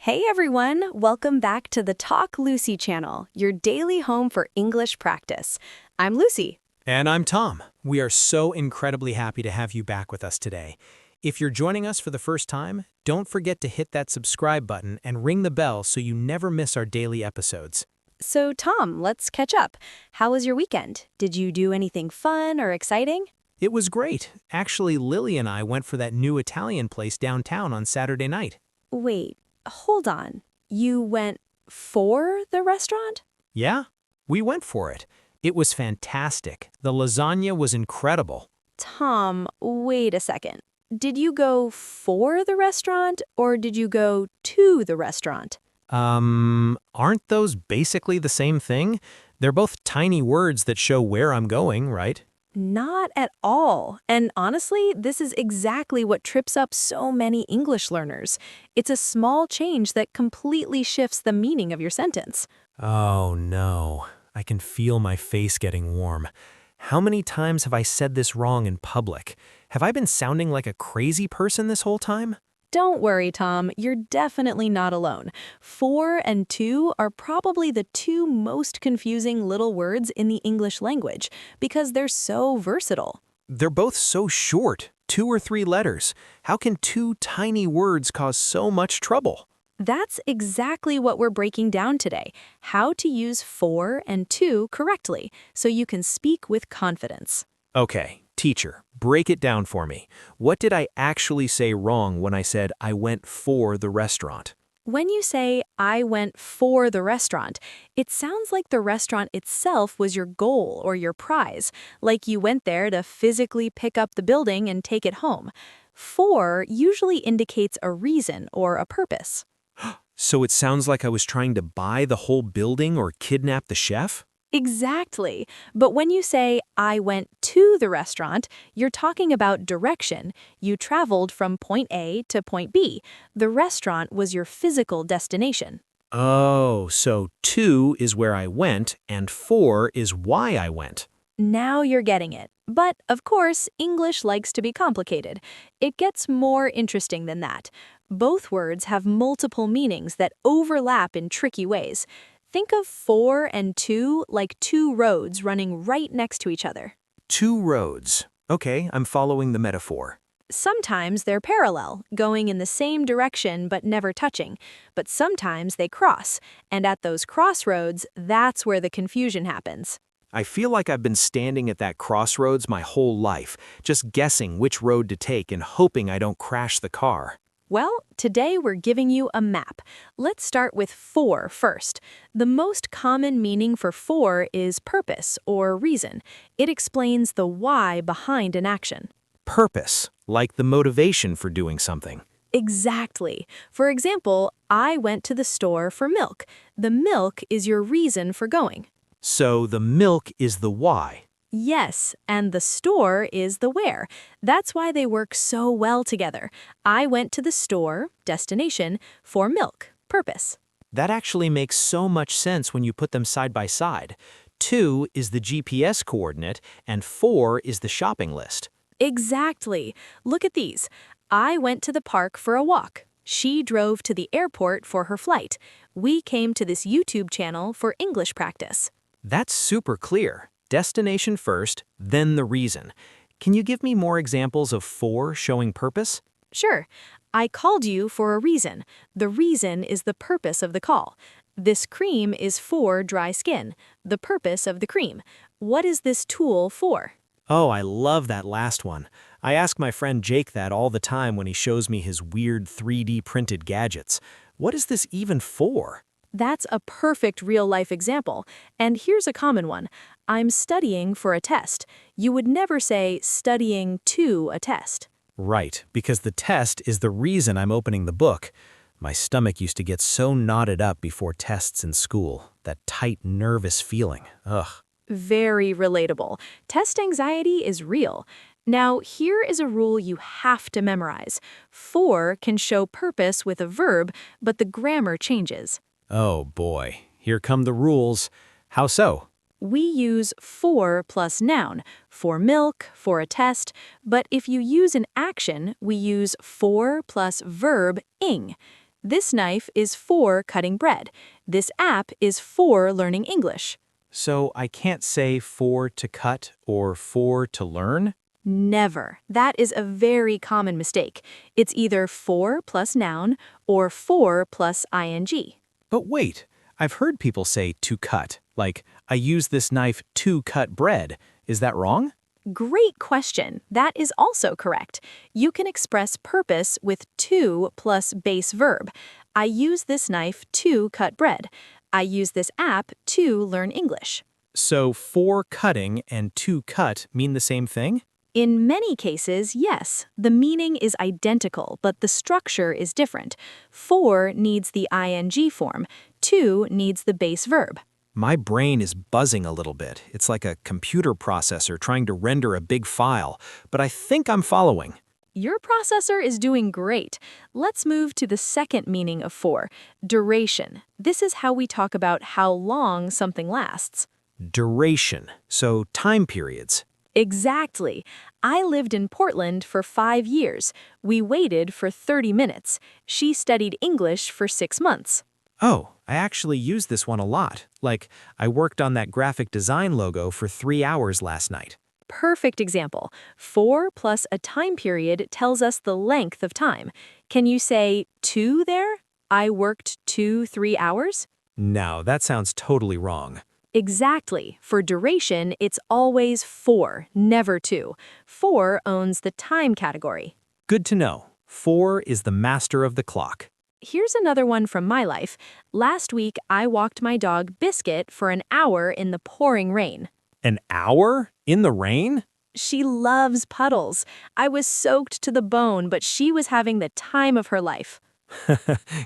Hey everyone, welcome back to the Talk Lucy channel, your daily home for English practice. I'm Lucy. And I'm Tom. We are so incredibly happy to have you back with us today. If you're joining us for the first time, don't forget to hit that subscribe button and ring the bell so you never miss our daily episodes. So Tom, let's catch up. How was your weekend? Did you do anything fun or exciting? It was great. Actually, Lily and I went for that new Italian place downtown on Saturday night. Wait, hold on. You went for the restaurant? Yeah, we went for it. It was fantastic. The lasagna was incredible. Tom, wait a second. Did you go for the restaurant or did you go to the restaurant? Aren't those basically the same thing? They're both tiny words that show where I'm going, right? Not at all. And honestly, this is exactly what trips up so many English learners. It's a small change that completely shifts the meaning of your sentence. Oh no, I can feel my face getting warm. How many times have I said this wrong in public? Have I been sounding like a crazy person this whole time? Don't worry, Tom, you're definitely not alone. For and to are probably the two most confusing little words in the English language because they're so versatile. They're both so short, 2 or 3 letters. How can 2 tiny words cause so much trouble? That's exactly what we're breaking down today, how to use for and to correctly so you can speak with confidence. Okay, teacher, break it down for me. What did I actually say wrong when I said I went for the restaurant? When you say, I went for the restaurant, it sounds like the restaurant itself was your goal or your prize, like you went there to physically pick up the building and take it home. For usually indicates a reason or a purpose. So it sounds like I was trying to buy the whole building or kidnap the chef? Exactly. But when you say, I went to the restaurant, you're talking about direction. You traveled from point A to point B. The restaurant was your physical destination. Oh, so to is where I went and for is why I went. Now you're getting it. But, of course, English likes to be complicated. It gets more interesting than that. Both words have multiple meanings that overlap in tricky ways. Think of for and to like two roads running right next to each other. 2 roads. Okay, I'm following the metaphor. Sometimes they're parallel, going in the same direction but never touching. But sometimes they cross, and at those crossroads, that's where the confusion happens. I feel like I've been standing at that crossroads my whole life, just guessing which road to take and hoping I don't crash the car. Well, today we're giving you a map. Let's start with for first. The most common meaning for for is purpose or reason. It explains the why behind an action. Purpose, like the motivation for doing something. Exactly. For example, I went to the store for milk. The milk is your reason for going. So the milk is the why. Yes, and the store is the where. That's why they work so well together. I went to the store, destination, for milk, purpose. That actually makes so much sense when you put them side by side. 2 is the GPS coordinate and 4 is the shopping list. Exactly. Look at these. I went to the park for a walk. She drove to the airport for her flight. We came to this YouTube channel for English practice. That's super clear. Destination first, then the reason. Can you give me more examples of for showing purpose? Sure. I called you for a reason. The reason is the purpose of the call. This cream is for dry skin. The purpose of the cream. What is this tool for? Oh, I love that last one. I ask my friend Jake that all the time when he shows me his weird 3D printed gadgets. What is this even for? That's a perfect real-life example. And here's a common one. I'm studying for a test. You would never say studying to a test. Right, because the test is the reason I'm opening the book. My stomach used to get so knotted up before tests in school. That tight, nervous feeling. Ugh. Very relatable. Test anxiety is real. Now, here is a rule you have to memorize. For can show purpose with a verb, but the grammar changes. Oh boy, here come the rules. How so? We use for plus noun, for milk, for a test, but if you use an action, we use for plus verb ing. This knife is for cutting bread. This app is for learning English. So I can't say for to cut or for to learn? Never. That is a very common mistake. It's either for plus noun or for plus ing. But wait, I've heard people say to cut, like, I use this knife to cut bread. Is that wrong? Great question. That is also correct. You can express purpose with to plus base verb. I use this knife to cut bread. I use this app to learn English. So for cutting and to cut mean the same thing? In many cases, yes. The meaning is identical, but the structure is different. For needs the ing form. To needs the base verb. My brain is buzzing a little bit. It's like a computer processor trying to render a big file, but I think I'm following. Your processor is doing great. Let's move to the second meaning of for, duration. This is how we talk about how long something lasts. Duration, so time periods. Exactly. I lived in Portland for 5 years. We waited for 30 minutes. She studied English for 6 months. Oh, I actually use this one a lot. Like, I worked on that graphic design logo for 3 hours last night. Perfect example. For plus a time period tells us the length of time. Can you say to there? I worked 3 hours? No, that sounds totally wrong. Exactly. For duration, it's always for, never to. For owns the time category. Good to know. For is the master of the clock. Here's another one from my life. Last week, I walked my dog Biscuit for an hour in the pouring rain. An hour? In the rain? She loves puddles. I was soaked to the bone, but she was having the time of her life.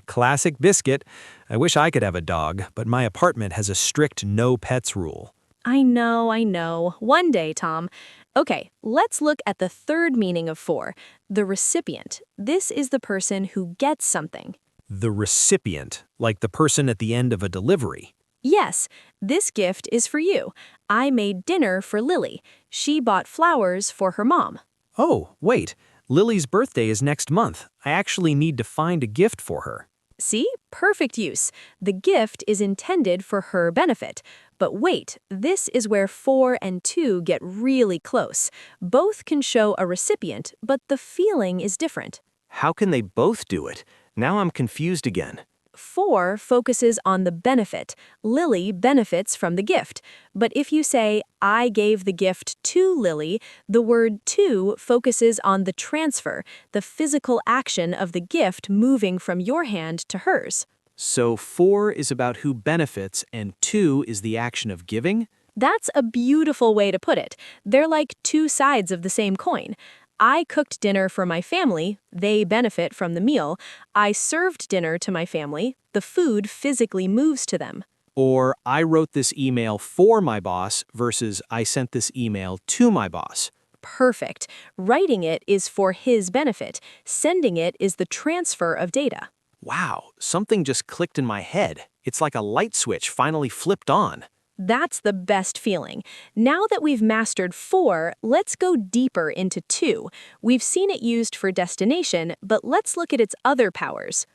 Classic Biscuit. I wish I could have a dog, but my apartment has a strict no pets rule. I know. One day, Tom. Okay, let's look at the third meaning of for, the recipient. This is the person who gets something. The recipient, like the person at the end of a delivery. Yes, this gift is for you. I made dinner for Lily. She bought flowers for her mom. Oh, wait. Lily's birthday is next month. I actually need to find a gift for her. See? Perfect use. The gift is intended for her benefit. But wait, this is where for and to get really close. Both can show a recipient, but the feeling is different. How can they both do it? Now I'm confused again. For focuses on the benefit. Lily benefits from the gift. But if you say, I gave the gift to Lily, the word to focuses on the transfer, the physical action of the gift moving from your hand to hers. So for is about who benefits and to is the action of giving? That's a beautiful way to put it. They're like two sides of the same coin. I cooked dinner for my family, they benefit from the meal. I served dinner to my family, the food physically moves to them. Or I wrote this email for my boss versus I sent this email to my boss. Perfect. Writing it is for his benefit. Sending it is the transfer of data. Wow, something just clicked in my head. It's like a light switch finally flipped on. That's the best feeling. Now that we've mastered for, let's go deeper into to. We've seen it used for destination, but let's look at its other powers.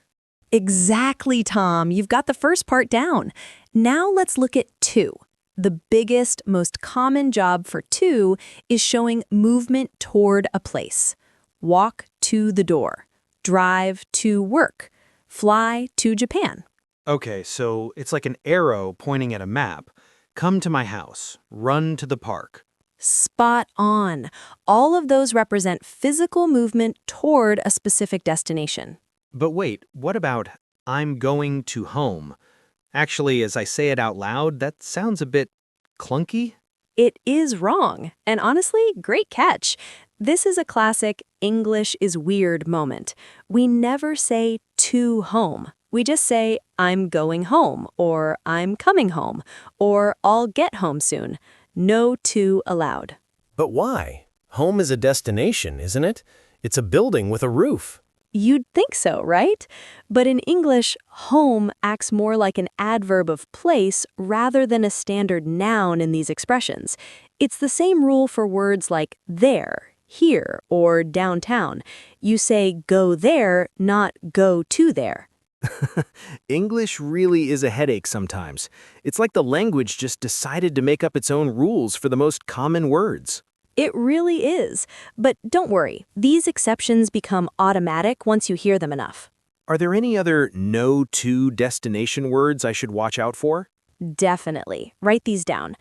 Exactly, Tom. You've got the first part down. Now let's look at to. The biggest, most common job for to is showing movement toward a place. Walk to the door. Drive to work. Fly to Japan. Okay, so it's like an arrow pointing at a map. Come to my house. Run to the park. Spot on. All of those represent physical movement toward a specific destination. But wait, what about I'm going to home? Actually, as I say it out loud, that sounds a bit clunky. It is wrong. And honestly, great catch. This is a classic English is weird moment. We never say to home. We just say, I'm going home, or I'm coming home, or I'll get home soon. No to allowed. But why? Home is a destination, isn't it? It's a building with a roof. You'd think so, right? But in English, home acts more like an adverb of place rather than a standard noun in these expressions. It's the same rule for words like there, here, or downtown. You say go there, not go to there. English really is a headache sometimes. It's like the language just decided to make up its own rules for the most common words. It really is. But don't worry, these exceptions become automatic once you hear them enough. Are there any other no-to destination words I should watch out for? Definitely. Write these down.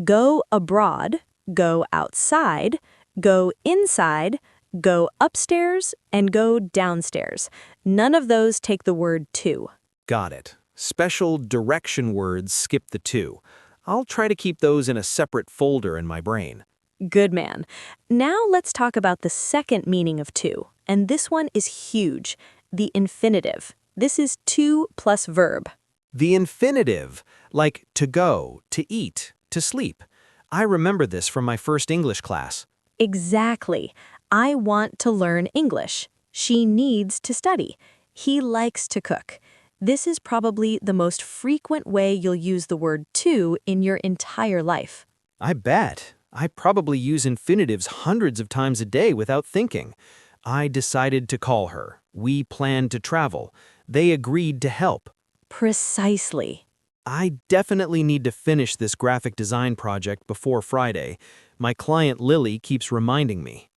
Go abroad, go outside, go inside, go upstairs, and go downstairs. None of those take the word to. Got it. Special direction words skip the to. I'll try to keep those in a separate folder in my brain. Good man. Now let's talk about the second meaning of to, and this one is huge. The infinitive. This is to plus verb. The infinitive, like to go, to eat, to sleep. I remember this from my first English class. Exactly. I want to learn English. She needs to study. He likes to cook. This is probably the most frequent way you'll use the word to in your entire life. I bet. I probably use infinitives hundreds of times a day without thinking. I decided to call her. We planned to travel. They agreed to help. Precisely. I definitely need to finish this graphic design project before Friday. My client Lily keeps reminding me.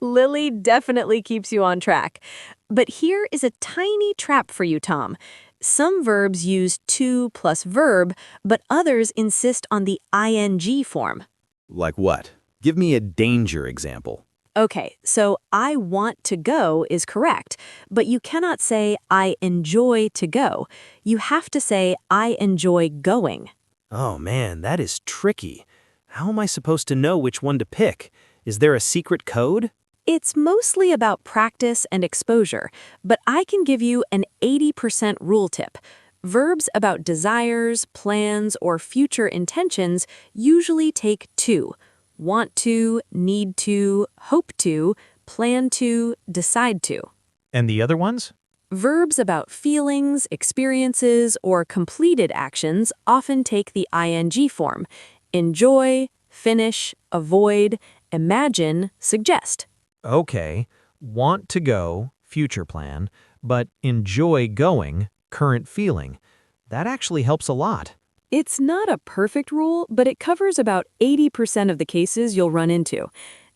Lily definitely keeps you on track. But here is a tiny trap for you, Tom. Some verbs use to plus verb, but others insist on the ing form. Like what? Give me a danger example. Okay, so I want to go is correct, but you cannot say I enjoy to go. You have to say I enjoy going. Oh man, that is tricky. How am I supposed to know which one to pick? Is there a secret code? It's mostly about practice and exposure, but I can give you an 80% rule tip. Verbs about desires, plans, or future intentions usually take to. Want to, need to, hope to, plan to, decide to. And the other ones? Verbs about feelings, experiences, or completed actions often take the ing form. Enjoy, finish, avoid, imagine, suggest. Okay, want to go, future plan, but enjoy going, current feeling. That actually helps a lot. It's not a perfect rule, but it covers about 80% of the cases you'll run into.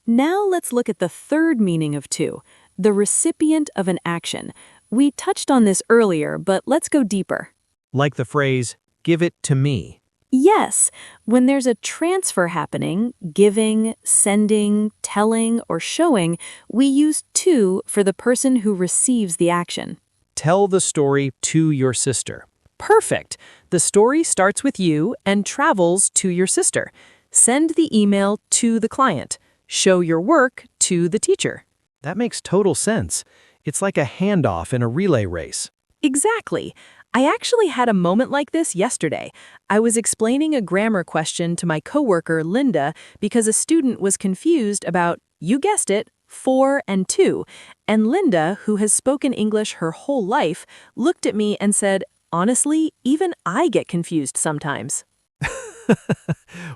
Now let's look at the third meaning of to, the recipient of an action. We touched on this earlier, but let's go deeper. Like the phrase, give it to me. Yes, when there's a transfer happening, giving, sending, telling, or showing, we use to for the person who receives the action. Tell the story to your sister. Perfect. The story starts with you and travels to your sister. Send the email to the client. Show your work to the teacher. That makes total sense. It's like a handoff in a relay race. Exactly. I actually had a moment like this yesterday. I was explaining a grammar question to my coworker, Linda, because a student was confused about, you guessed it, for and to. And Linda, who has spoken English her whole life, looked at me and said, honestly, even I get confused sometimes.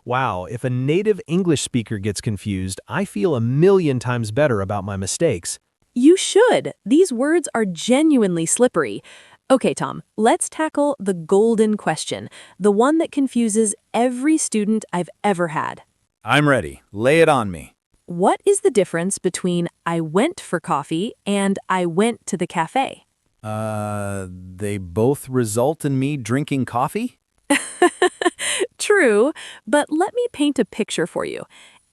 Wow, if a native English speaker gets confused, I feel a million times better about my mistakes. You should. These words are genuinely slippery. Okay, Tom, let's tackle the golden question, the one that confuses every student I've ever had. I'm ready. Lay it on me. What is the difference between I went for coffee and I went to the cafe? They both result in me drinking coffee? True, but let me paint a picture for you.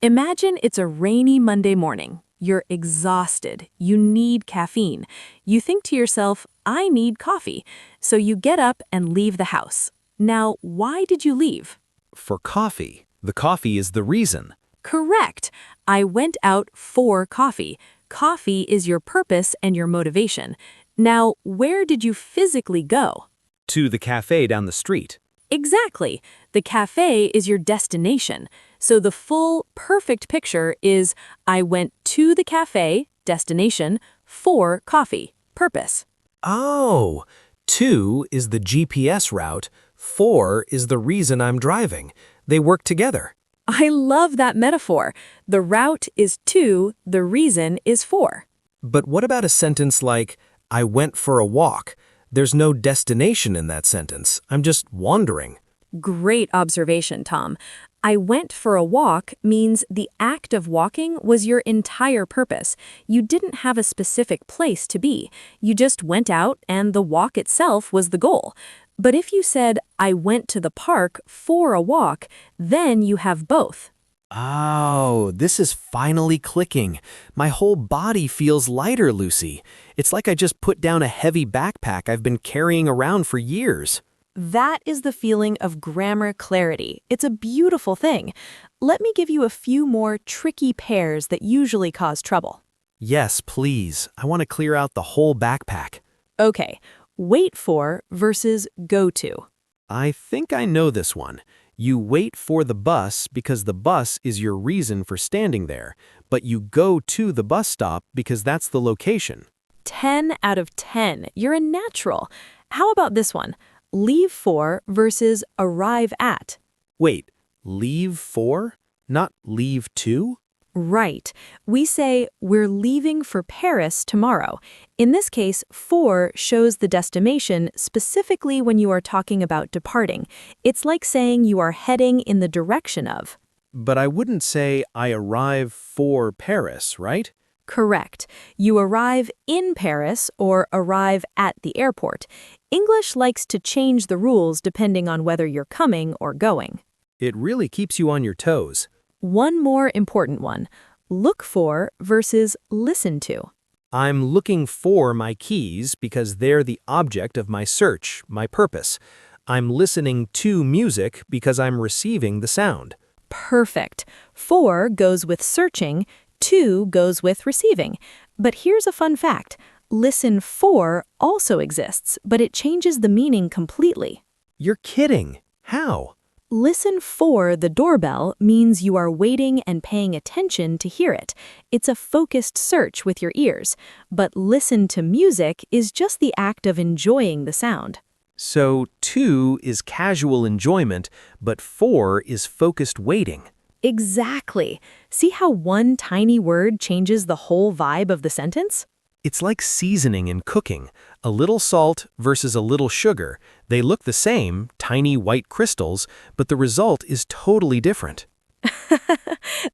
Imagine it's a rainy Monday morning. You're exhausted. You need caffeine. You think to yourself, I need coffee. So you get up and leave the house. Now, why did you leave? For coffee. The coffee is the reason. Correct. I went out for coffee. Coffee is your purpose and your motivation. Now, where did you physically go? To the cafe down the street. Exactly. The cafe is your destination. So the full, perfect picture is I went to the cafe, destination, for coffee, purpose. Oh, to is the GPS route, for is the reason I'm driving. They work together. I love that metaphor. The route is to, the reason is for. But what about a sentence like, I went for a walk. There's no destination in that sentence. I'm just wandering. Great observation, Tom. I went for a walk means the act of walking was your entire purpose. You didn't have a specific place to be. You just went out and the walk itself was the goal. But if you said, I went to the park for a walk, then you have both. Oh, this is finally clicking. My whole body feels lighter, Lucy. It's like I just put down a heavy backpack I've been carrying around for years. That is the feeling of grammar clarity. It's a beautiful thing. Let me give you a few more tricky pairs that usually cause trouble. Yes, please. I want to clear out the whole backpack. Okay, wait for versus go to. I think I know this one. You wait for the bus because the bus is your reason for standing there, but you go to the bus stop because that's the location. 10 out of 10. You're a natural. How about this one? Leave for versus arrive at. Wait, leave for? Not leave to? Right. We say, we're leaving for Paris tomorrow. In this case, for shows the destination specifically when you are talking about departing. It's like saying you are heading in the direction of. But I wouldn't say I arrive for Paris, right? Correct. You arrive in Paris or arrive at the airport. English likes to change the rules depending on whether you're coming or going. It really keeps you on your toes. One more important one. Look for versus listen to. I'm looking for my keys because they're the object of my search, my purpose. I'm listening to music because I'm receiving the sound. Perfect. For goes with searching, to goes with receiving. But here's a fun fact. Listen for also exists, but it changes the meaning completely. You're kidding. How? Listen for the doorbell means you are waiting and paying attention to hear it. It's a focused search with your ears. But listen to music is just the act of enjoying the sound. So to is casual enjoyment, but for is focused waiting. Exactly. See how one tiny word changes the whole vibe of the sentence? It's like seasoning in cooking. A little salt versus a little sugar. They look the same, tiny white crystals, but the result is totally different.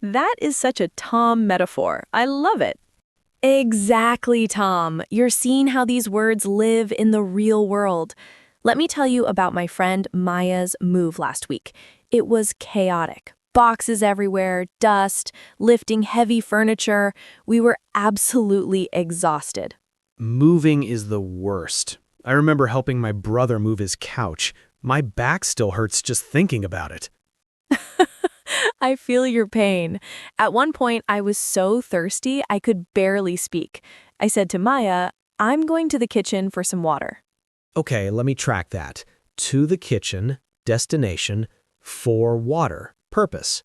That is such a Tom metaphor. I love it. Exactly, Tom. You're seeing how these words live in the real world. Let me tell you about my friend Maya's move last week. It was chaotic. Boxes everywhere, dust, lifting heavy furniture. We were absolutely exhausted. Moving is the worst. I remember helping my brother move his couch. My back still hurts just thinking about it. I feel your pain. At one point, I was so thirsty I could barely speak. I said to Maya, I'm going to the kitchen for some water. Okay, let me track that. To the kitchen, destination, for water, purpose.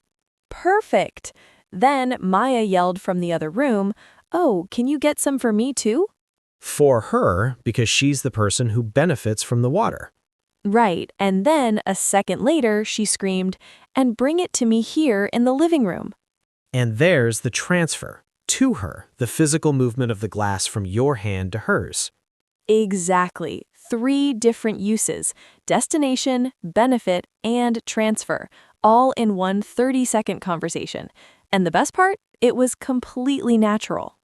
Perfect. Then Maya yelled from the other room, oh, can you get some for me too? For her, because she's the person who benefits from the water. Right, and then a second later she screamed, and bring it to me here in the living room. And there's the transfer, to her, the physical movement of the glass from your hand to hers. Exactly. 3 different uses: destination, benefit, and transfer, all in one 30-second conversation. And the best part? It was completely natural.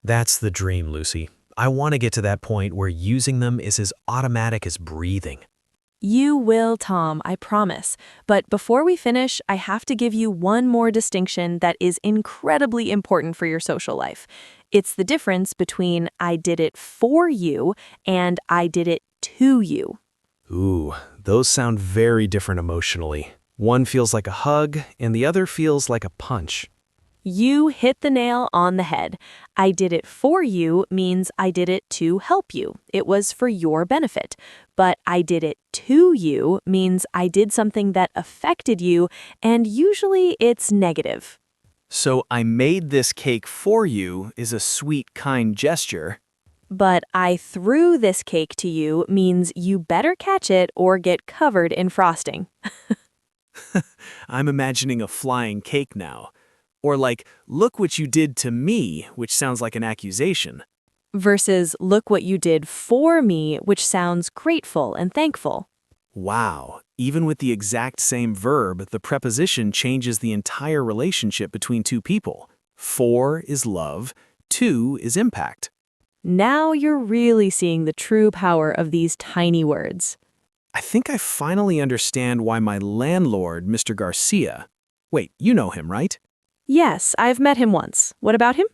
That's the dream, Lucy. I want to get to that point where using them is as automatic as breathing. You will, Tom, I promise. But before we finish, I have to give you one more distinction that is incredibly important for your social life. It's the difference between I did it for you and I did it to you. Ooh, those sound very different emotionally. One feels like a hug, and the other feels like a punch. You hit the nail on the head. I did it for you means I did it to help you. It was for your benefit. But I did it to you means I did something that affected you, and usually it's negative. So I made this cake for you is a sweet, kind gesture. But I threw this cake to you means you better catch it or get covered in frosting. I'm imagining a flying cake now. Or like, look what you did to me, which sounds like an accusation. versus look what you did for me, which sounds grateful and thankful. Wow, even with the exact same verb, the preposition changes the entire relationship between two people. For is love, to is impact. Now you're really seeing the true power of these tiny words. I think I finally understand why my landlord, Mr. Garcia— Wait, you know him, right? Yes, I've met him once. What about him?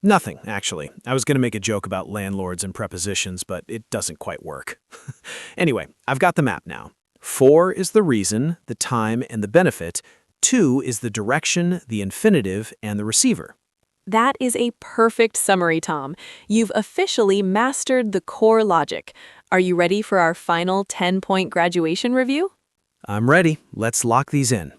Nothing, actually. I was going to make a joke about landlords and prepositions, but it doesn't quite work. Anyway, I've got the map now. For is the reason, the time, and the benefit. To is the direction, the infinitive, and the receiver. That is a perfect summary, Tom. You've officially mastered the core logic. Are you ready for our final 10-point graduation review? I'm ready. Let's lock these in.